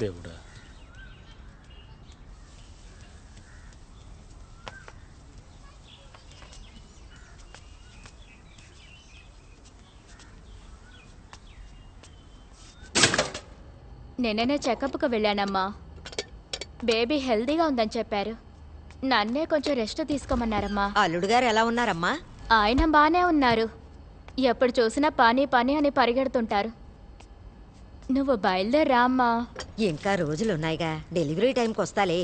దేవుడా. నిన్ననే చెకప్కి వెళ్ళానమ్మా. బేబీ హెల్దీగా ఉందని చెప్పారు. నన్నే కొంచెం రెస్ట్ తీసుకోమన్నారమ్మా. అల్లుడు గారు ఎలా ఉన్నారమ్మా? ఆయన బానే ఉన్నారు. ఎప్పుడు చూసినా పని పని అని పరిగెడుతుంటారు. నువ్వు బయలుదేరా అమ్మా. ఇంకా రోజులున్నాయిగా, డెలివరీ టైంకి వస్తాలే.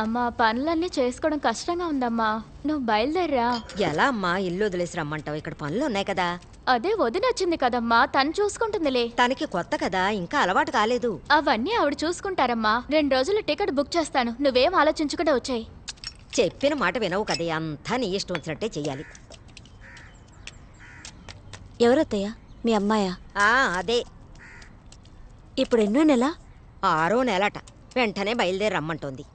అమ్మా, పనులన్నీ చేసుకోవడం కష్టంగా ఉందమ్మా. నువ్వు బయలుదేరా. ఎలా అమ్మా ఇల్లు వదిలేసి రమ్మంటావు? ఇక్కడ పనులు ఉన్నాయి కదా. అదే వదినొచ్చింది కదమ్మా, తను చూసుకుంటుందిలే. తనకి కొత్త కదా, ఇంకా అలవాటు కాలేదు. అవన్నీ ఆవిడ చూసుకుంటారమ్మా. 2 రోజులు టికెట్ బుక్ చేస్తాను, నువ్వేం ఆలోచించకుండా వచ్చాయి. చెప్పిన మాట వినవు కదే, అంతా నీ ఇష్టం వచ్చినట్టే చెయ్యాలి. ఎవరత్తయ్య? మీ అమ్మాయా? అదే. ఇప్పుడు ఎన్నో నెల? 6వ నెలట. వెంటనే బయలుదేరి రమ్మంటోంది.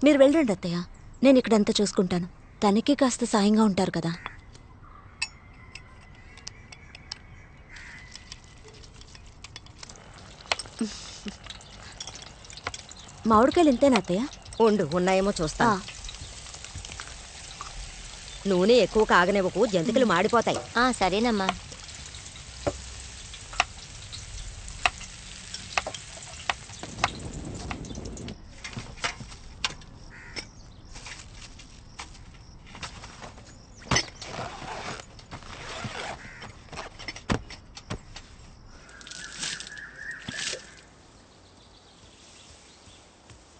మీరు వెళ్ళండి అత్తయ్య, నేను ఇక్కడంతా చూసుకుంటాను. తనకి కాస్త సాయంగా ఉంటారు కదా. మామిడికాయలు ఇంతేనా అత్తయ్య? ఉన్నాయేమో చూస్తా. నూనె ఎక్కువ కాగనివ్వకు, జంతికలు మాడిపోతాయి. సరేనమ్మా.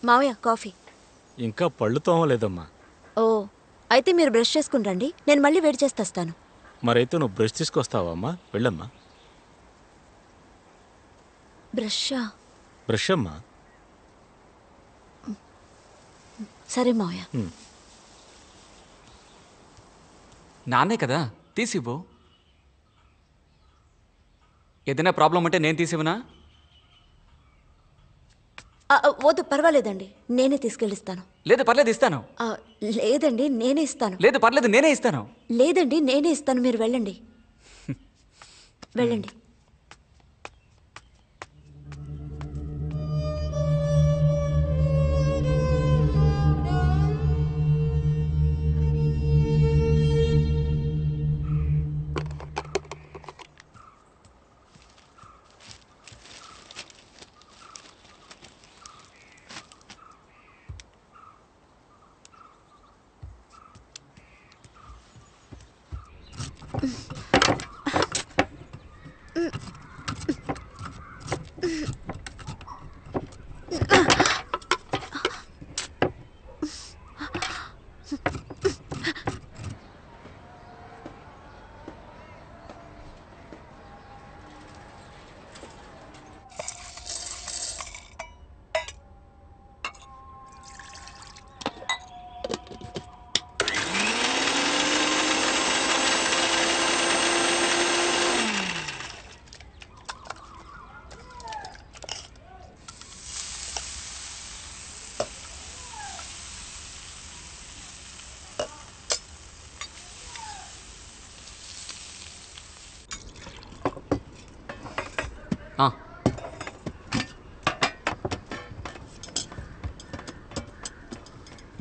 మావయ్య కాఫీ. ఇంకా పళ్ళు తోమలేదమ్మా. ఓ, అయితే మీరు బ్రష్ చేసుకుని రండి, నేను మళ్ళీ వేడి చేస్తాను. మరైతే నువ్వు బ్రష్ తీసుకొస్తావా అమ్మా? వెళ్ళమ్మా. బ్రషా? బ్రష్ అమ్మా. సరే మావయ్య. నాన్నే కదా, తీసివ్వు. ఏదైనా ప్రాబ్లం అంటే నేను తీసివ్వనా? వద్దు, పర్వాలేదండి, నేనే తీసుకెళ్ళిస్తాను. లేదు పర్లేదు, ఇస్తాను. లేదండి, నేనే ఇస్తాను. లేదు పర్లేదు, నేనే ఇస్తాను. లేదండి, నేనే ఇస్తాను, మీరు వెళ్ళండి. వెళ్ళండి.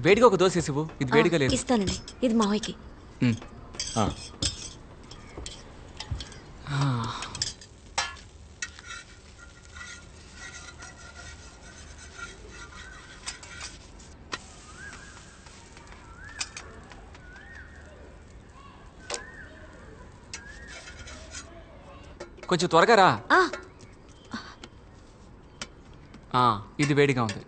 వేడిగా ఒక దోశ ఇవ్వు. ఇది వేడిగా లేదు. ఇస్తానండి, ఇది మావయ్యకి. కొంచెం త్వరగా రా. ఇది వేడిగా ఉంది.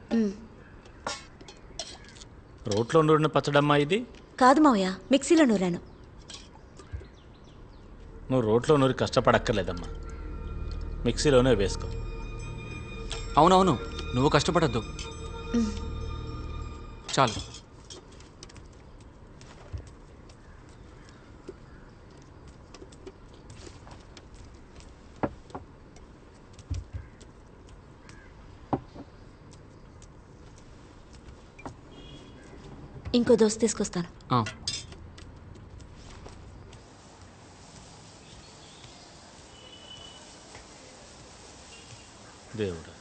రోట్లో నూరిన పచ్చడమ్మా ఇది? కాదు మావయ్య, మిక్సీలో నూరాను. నువ్వు రోట్లో నూరి కష్టపడక్కర్లేదమ్మా, మిక్సీలోనే వేసుకో. అవునవును, నువ్వు కష్టపడద్దు, చాలు. ఇంకో దోశ తీసుకొస్తాను. దేవుడా.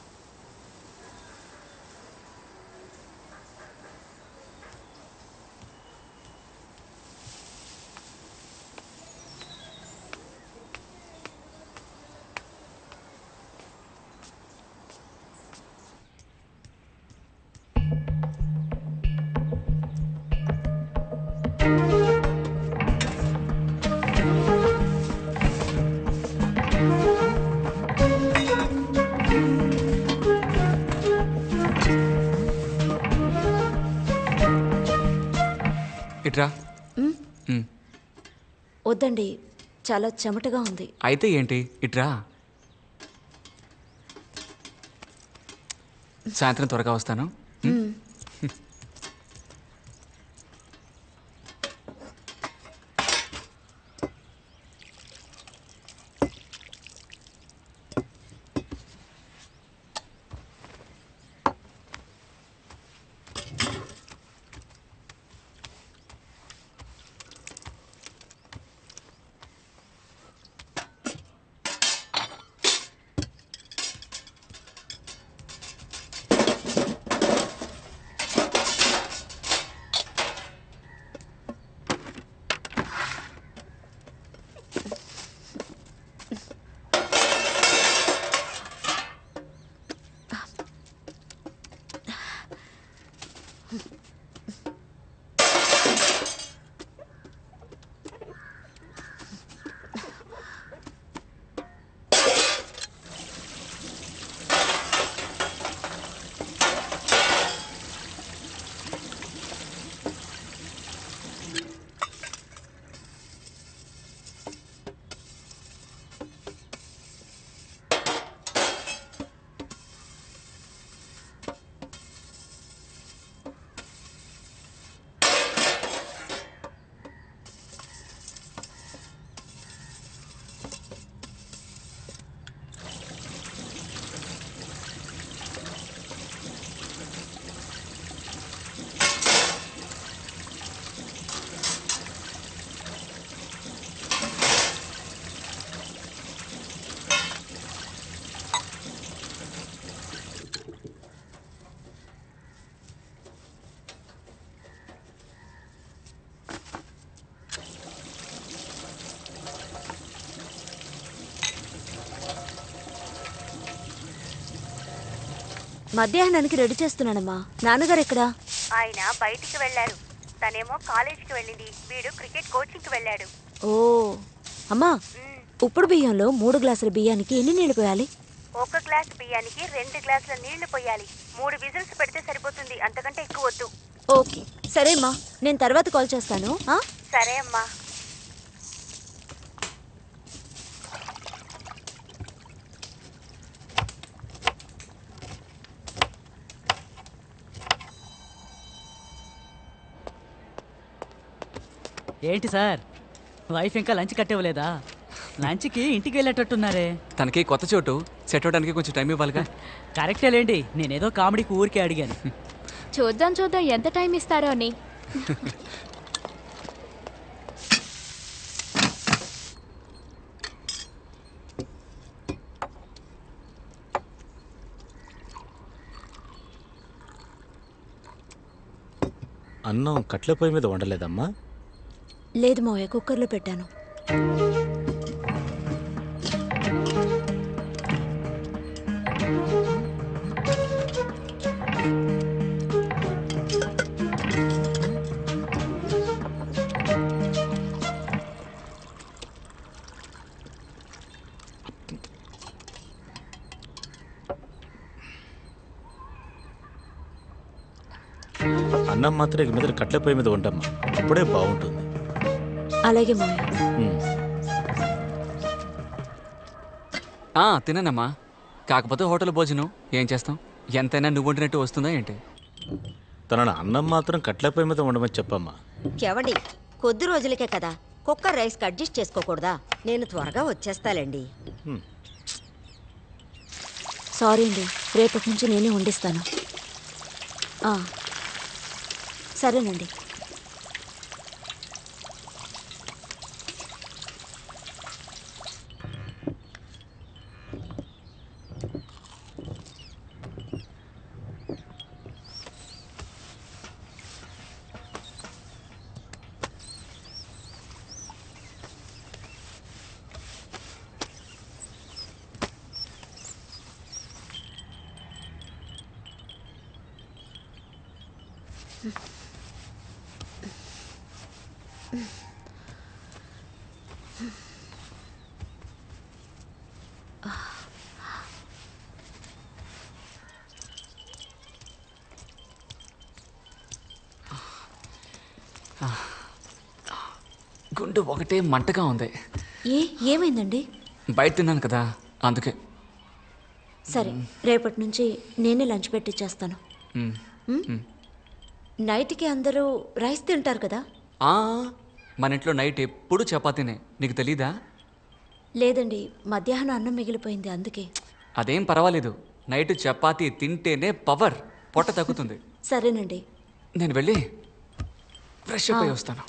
ఇట్రా. వద్దండి, చాలా చెమటగా ఉంది. అయితే ఏంటి, ఇట్రా. సాయంత్రం త్వరగా వస్తాను. మధ్యాహ్నానికి రెడీ చేస్తున్నానమ్మా. నాన్నగారు ఎక్కడా? ఆయన బయటికి వెళ్ళారు. తనేమో కాలేజీకి వెళ్ళింది, వీడు క్రికెట్ కోచింగ్కి వెళ్ళాడు. ఓ అమ్మా, ఉప్పుడు బియ్యంలో 3 గ్లాసుల బియ్యానికి ఎన్ని నీళ్లు పోయాలి? 1 గ్లాస్ బియ్యానికి 2 గ్లాసుల నీళ్లు పోయాలి. 3 విజిల్స్ పెడితే సరిపోతుంది, అంతకంటే ఎక్కువ వద్దు. ఓకే సరే అమ్మా, నేను తర్వాత కాల్ చేస్తాను. సరే అమ్మా. ఏంటి సార్, వైఫ్ ఇంకా లంచ్ కట్టివ్వలేదా? లంచ్కి ఇంటికి వెళ్ళేటట్టున్నారే. తనకి కొత్త చోటు సెట్ అవడానికి కొంచెం టైం ఇవ్వాలిగా. కరెక్టే లేండి, నేనేదో కామెడీకి ఊరికే అడిగాను. చూద్దాం చూద్దాం ఎంత టైం ఇస్తారో అని. అన్నం కట్ల పొయ్యి మీద వండలేదమ్మా? లేదు మావయ్య, కుక్కర్లో పెట్టాను. అన్నం మాత్రం ఇక మీద కట్ల పొయ్యి మీద వండమ్మా, అప్పుడే బాగుంటుంది. అలాగే మావయ్య. తిననమ్మా. కాకపోతే హోటల్ భోజనం ఏం చేస్తాం, ఎంతైనా నువ్వు వండినట్టు వస్తుందా ఏంటి? తనను అన్నం మాత్రం కట్ల పొయ్యి మీద వండమని చెప్పమ్మా. చెవండి, కొద్ది రోజులకే కదా, కుక్కర్ రైస్కి అడ్జస్ట్ చేసుకోకూడదా? నేను త్వరగా వచ్చేస్తాలేండి. సారీ అండి, రేపటి నుంచి నేనే వండిస్తాను. సరేనండి. గుండె ఒకటే మంటగా ఉంది. ఏమైందండి? బయట తిన్నాను కదా అందుకే. సరే, రేపటి నుంచి నేనే లంచ్ పెట్టిచ్చేస్తాను. నైట్కి అందరూ రైస్ తింటారు కదా? మన ఇంట్లో నైట్ ఎప్పుడు చపాతీనే, నీకు తెలీదా? లేదండి, మధ్యాహ్నం అన్నం మిగిలిపోయింది అందుకే. అదేం పర్వాలేదు, నైట్ చపాతీ తింటేనే పవర్, పొట్ట తగ్గుతుంది. సరేనండి. నేను వెళ్ళి ఫ్రెష్ అప్ అయి వస్తాను.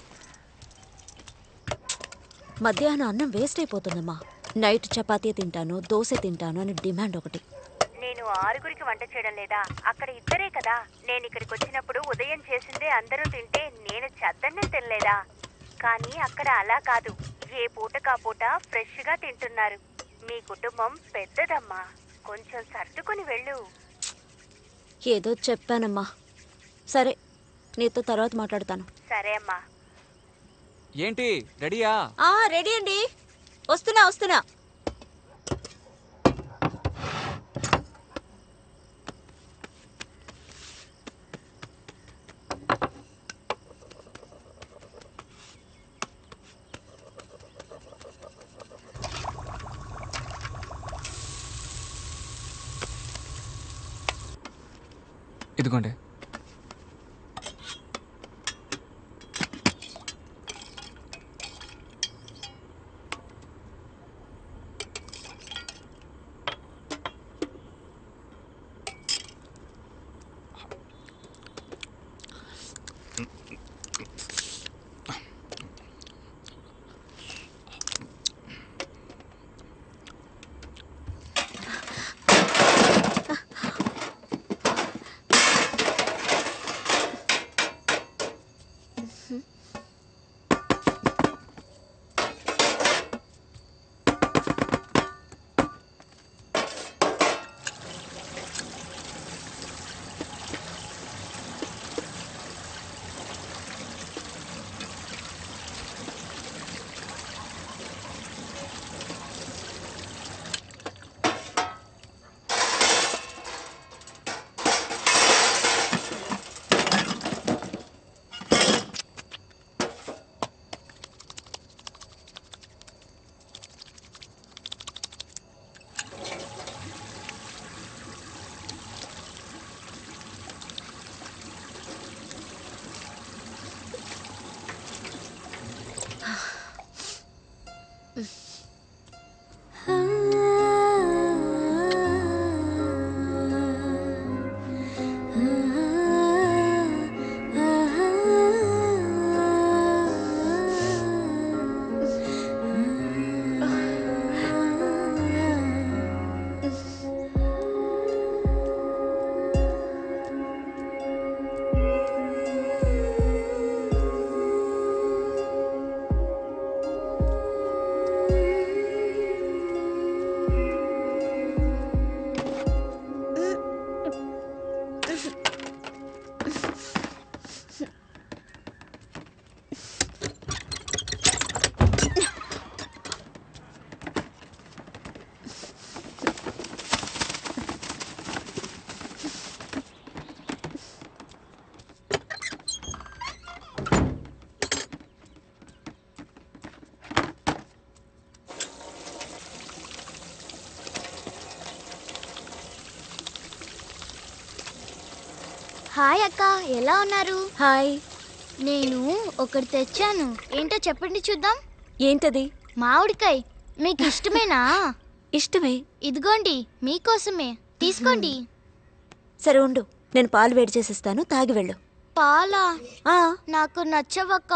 మధ్యాహ్నం అన్నం వేస్ట్ అయిపోతుందమ్మా. నైట్ చపాతీ తింటాను, దోశ తింటాను అని డిమాండ్ ఒకటి. నేను 6గురికి వంట చేయడం లేదా? అక్కడ ఇద్దరే కదా. నేను ఇక్కడికి వచ్చినప్పుడు ఉదయం చేసిందే అందరూ తింటే నేను చద్దన్నం తినలేదా? కానీ అక్కడ అలా కాదు, ఏ పూటకా పూట ఫ్రెష్గా తింటున్నారు. మీ కుటుంబం పెద్దదమ్మా, కొంచెం సర్దుకుని వెళ్ళు. ఏదో చెప్పానమ్మా. సరే, నీతో తర్వాత మాట్లాడతాను. సరే అమ్మా. ఏంటి రెడీయా? రెడీ అండి, వస్తున్నా. ఇదిగోండి. హాయ్ అక్క, ఎలా ఉన్నారు? హాయ్. నేను ఒకటి తెచ్చాను. ఏంటో చెప్పండి చూద్దాం. ఏంటది? మామిడికాయ. మీకు ఇష్టమేనా? ఇష్టమే. ఇదిగోండి, మీకోసమే. తీసుకోండి. సరే ఉండు, నేను పాలు వేడి చేసిస్తాను, తాగి వెళ్ళు. పాలా? నాకు నచ్చవక్క.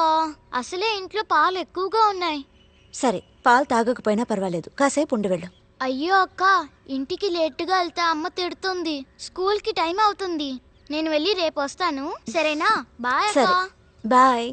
అసలే ఇంట్లో పాలు ఎక్కువగా ఉన్నాయి. సరే, పాలు తాగకపోయినా పర్వాలేదు, కాసేపు ఉండి వెళ్ళు. అయ్యో అక్క, ఇంటికి లేటుగా వెళ్తే అమ్మ తిడుతుంది. స్కూల్కి టైం అవుతుంది. నేను వెళ్ళి రేపు వస్తాను, సరేనా? బాయ్ అక్క. సరే, బాయ్.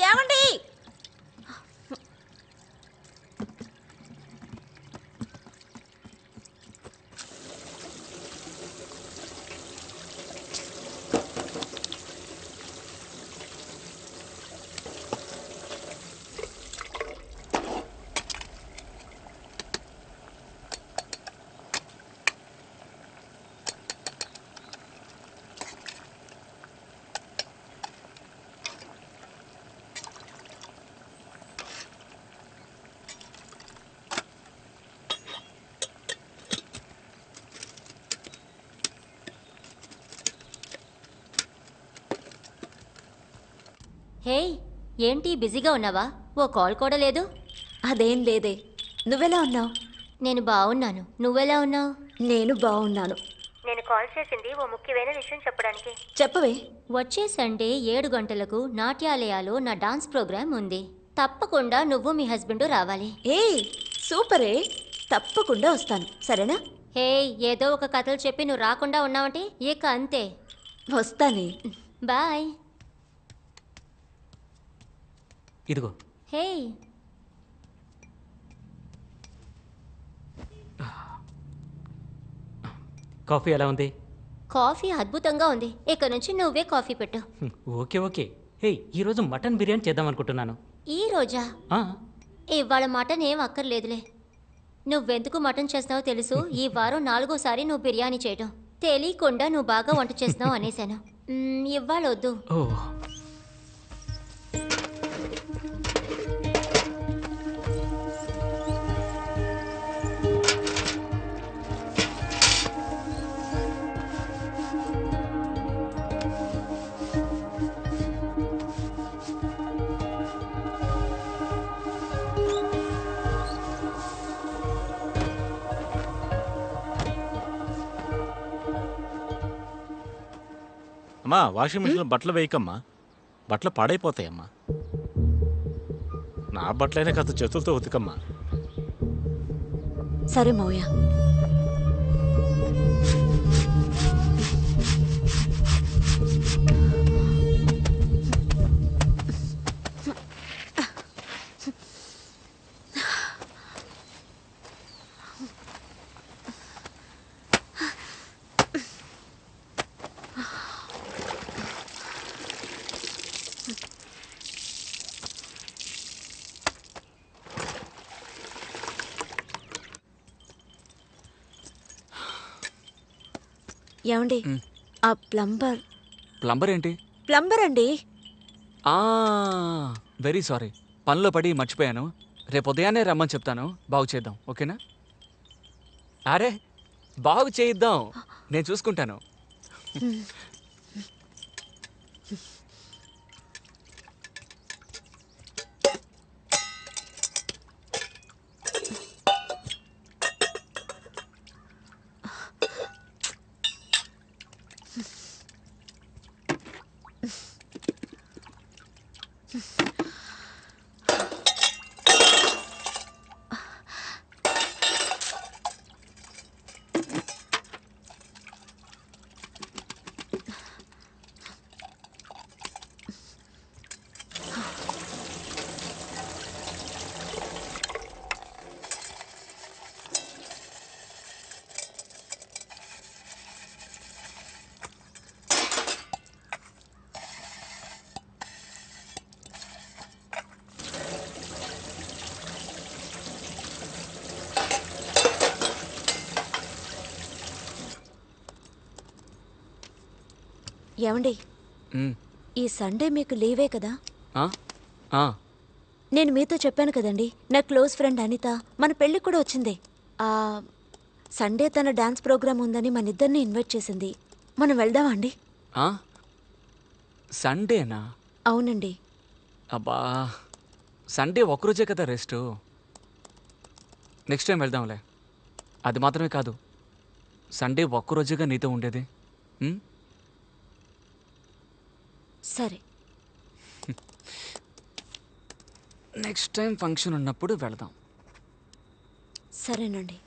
ఏమండి? హే, ఏంటి బిజీగా ఉన్నావా? ఓ కాల్ కూడా లేదు. అదేం లేదే. నువ్వెలా ఉన్నావు? నేను బాగున్నాను. నువ్వెలా ఉన్నావు? నేను బాగున్నాను. నేను కాల్ చేసింది ఓ ముఖ్యమైన విషయం చెప్పడానికి. చెప్పవే. వచ్చే సండే 7 గంటలకు నాట్యాలయాలో నా డాన్స్ ప్రోగ్రామ్ ఉంది. తప్పకుండా నువ్వు మీ హస్బెండ్ రావాలి. ఏయ్ సూపరే, తప్పకుండా వస్తాను. సరేనా? హే, ఏదో ఒక కథలు చెప్పి నువ్వు రాకుండా ఉన్నావంటే ఇక అంతే. వస్తానే. బాయ్. ఇదిగో. హే, కాఫీ ఎలా ఉంది? కాఫీ అద్భుతంగా ఉంది. ఇక నుంచి నువ్వే కాఫీ పెట్టు. Okay okay. హే, ఈరోజు మటన్ బిర్యానీ చేద్దాం అనుకుంటున్నాను. ఈ రోజా? ఆ, ఇవాళ మటన్ ఏం అక్కర్లేదులే. నువ్వెందుకు మటన్ చేస్తావో తెలుసు. ఈ వారం 4గోసారి నువ్వు బిర్యానీ చేయటం. తెలియకుండా నువ్వు బాగా వంట చేస్తున్నావు అనేసాను. ఇవాళ వద్దు. ఓ అమ్మా, వాషింగ్ మిషన్లో బట్టలు వేయకమ్మా, బట్టలు పాడైపోతాయమ్మా. నా బట్టలైనా కాస్త చేతులతో ఉతికమ్మా. సరే మౌయ. ఏమండి, ఆ ప్లంబర్ ఏంటి? ప్లంబర్ అండి. వెరీ సారీ, పనిలో పడి మర్చిపోయాను. రేపు ఉదయాన్నే రమ్మని చెప్తాను. బాగు చేద్దాం, ఓకేనా? అరే, బాగు చేయిద్దాం, నేను చూసుకుంటాను. ఏమండి, ఈ సండే మీకు లీవే కదా? నేను మీతో చెప్పాను కదండి, నా క్లోజ్ ఫ్రెండ్ అనిత మన పెళ్ళికి కూడా వచ్చింది. సండే తన డాన్స్ ప్రోగ్రామ్ ఉందని మన ఇద్దరిని ఇన్వైట్ చేసింది. మనం వెళ్దామా అండి? సండేనా? అవునండి. అబ్బా, సండే ఒక్కరోజే కదా రెస్ట్. నెక్స్ట్ టైం వెళ్దాంలే. అది మాత్రమే కాదు, సండే ఒక్కరోజుగా నీతో ఉండేది. సరే, నెక్స్ట్ టైం ఫంక్షన్ ఉన్నప్పుడు వెళదాం. సరేనండి.